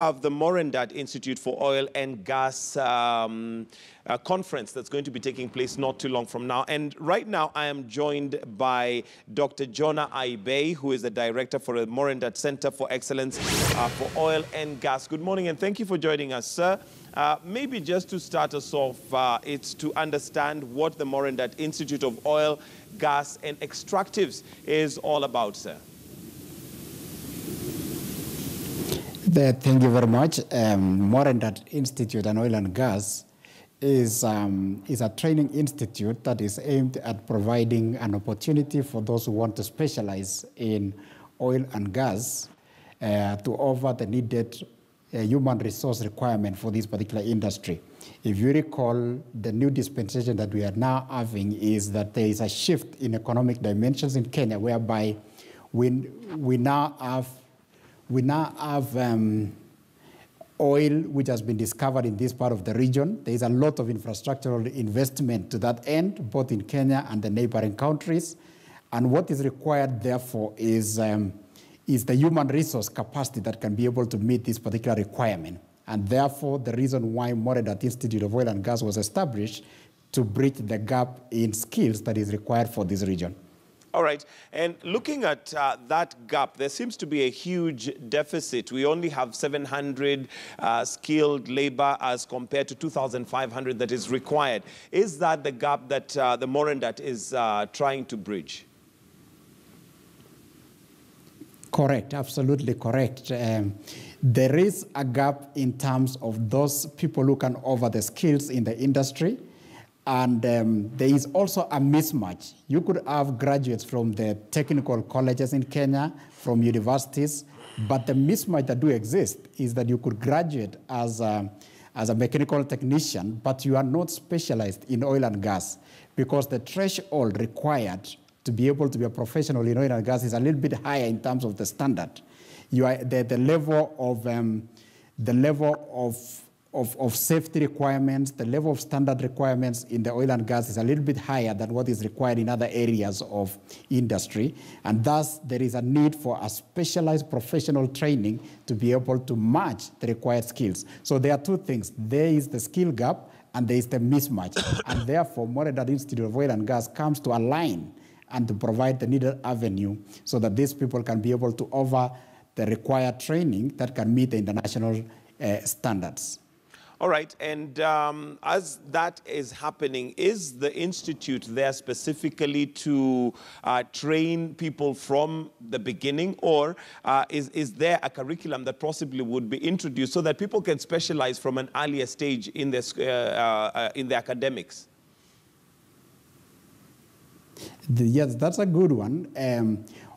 of the Morendat Institute for Oil and Gas conference that's going to be taking place not too long from now. And right now I am joined by Dr. Jonah Aibe, who is the director for the Morendat Center for Excellence for Oil and Gas. Good morning and thank you for joining us, sir. Maybe just to start us off, it's to understand what the Morendat Institute of Oil, Gas and Extractives is all about, sir. Thank you very much. Morendat Institute and Oil and Gas is a training institute that is aimed at providing an opportunity for those who want to specialize in oil and gas to offer the needed human resource requirement for this particular industry. If you recall, the new dispensation that we are now having is that there is a shift in economic dimensions in Kenya, whereby we now have oil which has been discovered in this part of the region. There is a lot of infrastructural investment to that end, both in Kenya and the neighboring countries. And what is required, therefore, is the human resource capacity that can be able to meet this particular requirement. And therefore, the reason why Morendat Institute of Oil and Gas was established to bridge the gap in skills that is required for this region. All right. And looking at that gap, there seems to be a huge deficit. We only have 700 skilled labor as compared to 2,500 that is required. Is that the gap that the Morendat is trying to bridge? Correct, absolutely correct. There is a gap in terms of those people who can offer the skills in the industry. And there is also a mismatch. You could have graduates from the technical colleges in Kenya, from universities, but the mismatch that do exist is that you could graduate as a mechanical technician, but you are not specialized in oil and gas, because the threshold required to be able to be a professional in oil and gas is a little bit higher in terms of the standard. You are the level of safety requirements, the level of standard requirements in the oil and gas is a little bit higher than what is required in other areas of industry. And thus, there is a need for a specialized professional training to be able to match the required skills. So there are two things. There is the skill gap and there is the mismatch. And therefore, Morendat Institute of Oil and Gas comes to align and to provide the needed avenue so that these people can be able to offer the required training that can meet the international standards. All right, and as that is happening, is the institute there specifically to train people from the beginning, or is there a curriculum that possibly would be introduced so that people can specialize from an earlier stage in the academics? Yes, that's a good one.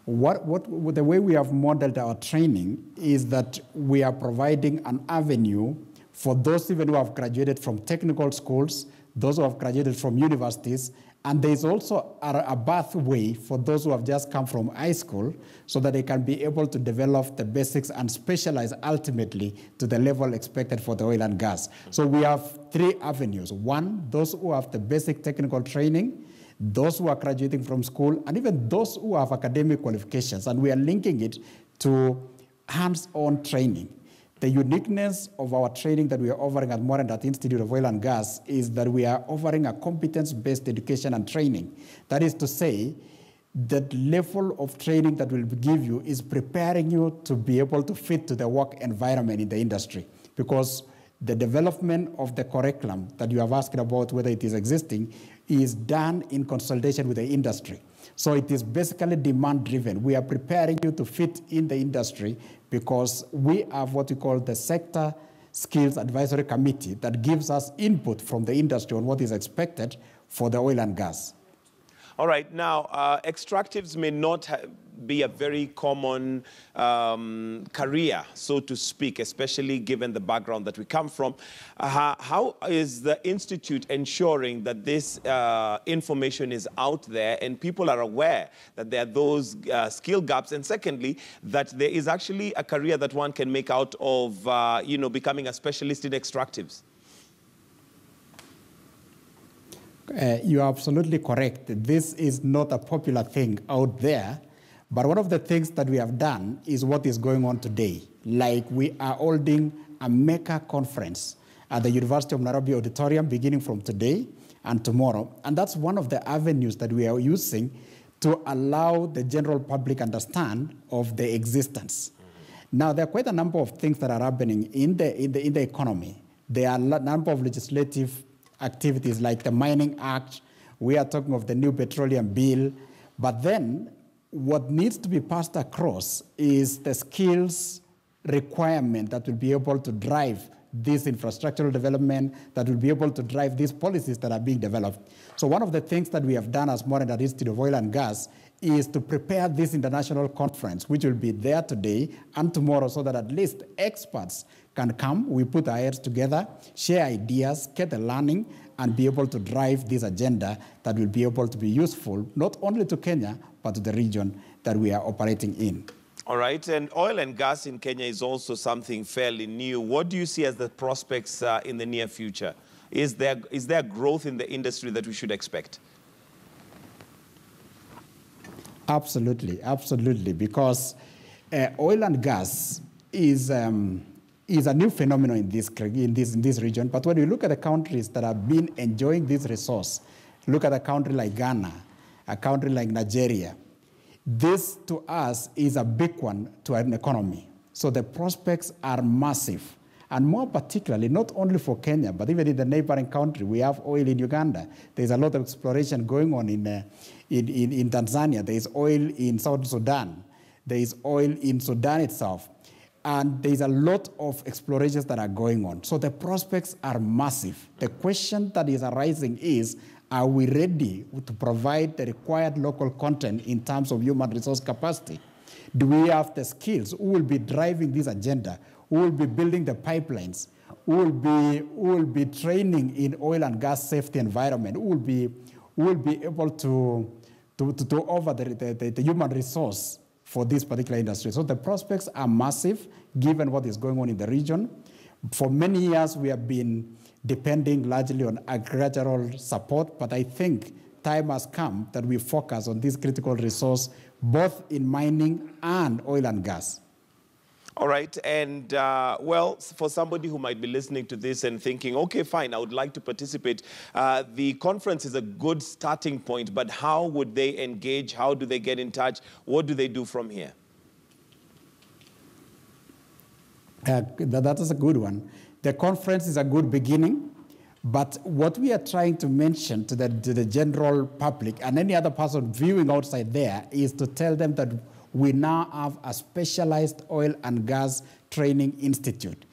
The way we have modeled our training is that we are providing an avenue for those even who have graduated from technical schools, those who have graduated from universities, and there is also a pathway for those who have just come from high school so that they can be able to develop the basics and specialize ultimately to the level expected for the oil and gas. So we have three avenues. One, those who have the basic technical training, those who are graduating from school, and even those who have academic qualifications, and we are linking it to hands-on training. The uniqueness of our training that we are offering at Morendat Institute of Oil and Gas is that we are offering a competence-based education and training. That is to say, that level of training that we'll give you is preparing you to be able to fit to the work environment in the industry. Because the development of the curriculum that you have asked about, whether it is existing, is done in consultation with the industry. So it is basically demand-driven. We are preparing you to fit in the industry because we have what we call the Sector Skills Advisory Committee that gives us input from the industry on what is expected for the oil and gas. All right. Now, extractives may not be a very common career, so to speak, especially given the background that we come from. How is the Institute ensuring that this information is out there and people are aware that there are those skill gaps? And secondly, that there is actually a career that one can make out of, becoming a specialist in extractives? You are absolutely correct. This is not a popular thing out there, but one of the things that we have done is what is going on today. like we are holding a MECA conference at the University of Nairobi auditorium beginning from today and tomorrow. And that's one of the avenues that we are using to allow the general public understand of the existence. Now, there are quite a number of things that are happening in the economy. There are a number of legislative activities like the Mining Act. We are talking of the new petroleum bill. But then what needs to be passed across is the skills requirement that will be able to drive this infrastructural development, that will be able to drive these policies that are being developed. So one of the things that we have done as Morendat Institute of Oil and Gas is to prepare this international conference, which will be there today and tomorrow, so that at least experts can come. We put our heads together, share ideas, get the learning, and be able to drive this agenda that will be able to be useful, not only to Kenya, but to the region that we are operating in. All right, and oil and gas in Kenya is also something fairly new. What do you see as the prospects in the near future? Is there growth in the industry that we should expect? Absolutely, absolutely, because oil and gas is a new phenomenon in this region. But when you look at the countries that have been enjoying this resource, look at a country like Ghana, a country like Nigeria. This, to us, is a big one to an economy. So the prospects are massive. And more particularly, not only for Kenya, but even in the neighboring country. We have oil in Uganda. There's a lot of exploration going on in Tanzania. There is oil in South Sudan. There is oil in Sudan itself. And there's a lot of explorations that are going on. So the prospects are massive. The question that is arising is, are we ready to provide the required local content in terms of human resource capacity? Do we have the skills? Who will be driving this agenda? Who will be building the pipelines? Who will be training in oil and gas safety environment? Who will be able to offer the human resource for this particular industry? So the prospects are massive, given what is going on in the region. For many years, we have been depending largely on agricultural support, but I think time has come that we focus on this critical resource, both in mining and oil and gas. All right, and well, for somebody who might be listening to this and thinking, okay, fine, I would like to participate, the conference is a good starting point, but how would they engage? How do they get in touch? What do they do from here? That is a good one. The conference is a good beginning, but what we are trying to mention to the general public and any other person viewing outside there is to tell them that we now have a specialized oil and gas training institute.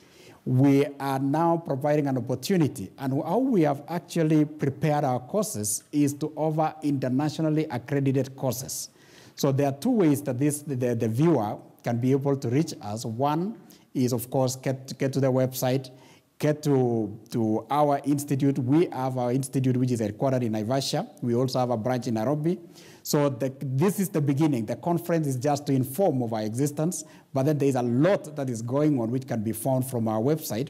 We are now providing an opportunity, and how we have actually prepared our courses is to offer internationally accredited courses. So there are two ways that the viewer can be able to reach us. One is, of course, get to the website, get to our institute. We have our institute, which is headquartered in Naivasha. We also have a branch in Nairobi. So this is the beginning. The conference is just to inform of our existence, but then there is a lot that is going on which can be found from our website,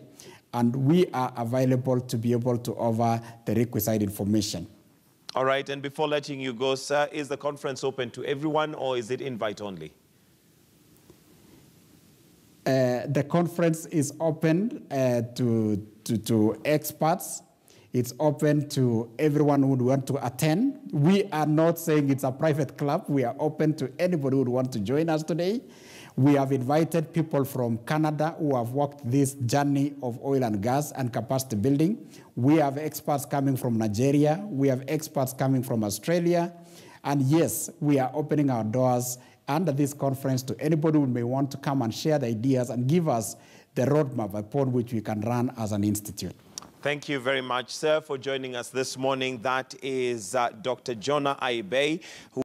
and we are available to be able to offer the requisite information. All right, and before letting you go, sir, is the conference open to everyone, or is it invite only? The conference is open to experts. It's open to everyone who would want to attend. We are not saying it's a private club. We are open to anybody who would want to join us today. We have invited people from Canada who have walked this journey of oil and gas and capacity building. We have experts coming from Nigeria. We have experts coming from Australia. And yes, we are opening our doors under this conference to anybody who may want to come and share the ideas and give us the roadmap upon which we can run as an institute. Thank you very much, sir, for joining us this morning. That is Dr. Jonah Aibey, who